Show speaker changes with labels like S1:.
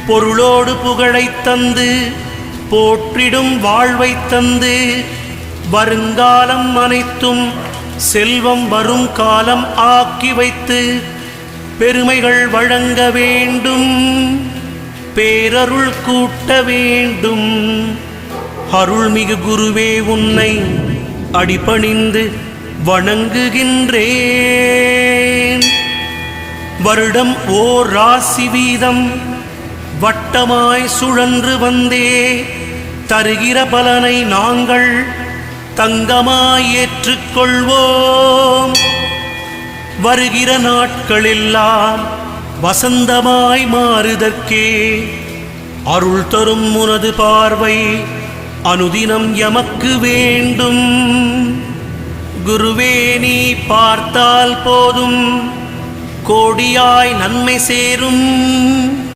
S1: பொருளோடு புகழைத் தந்து போற்றிடும் வாழ்வைத் தந்து வருங்காலம் அனைத்தும் செல்வம் வரும் காலம் ஆக்கி வைத்து பெருமைகள் வழங்க வேண்டும், பேரருள் கூட்ட வேண்டும். அருள்மிகு குருவே, உன்னை அடிபணிந்து வணங்குகின்றேன். வருடம் ஓர் ராசி வீதம் வட்டமாய் சுழன்று வந்தே தருகிற பலனை நாங்கள் தங்கமாய் ஏற்றுக்கொள்வோம். வருகிற நாட்களெல்லாம் வசந்தமாய் மாறுதற்கே அருள் தரும் உனது பார்வை அனுதினம் எமக்கு வேண்டும். குருவே, நீ பார்த்தால் போதும் கோடியாய் நன்மை சேரும்.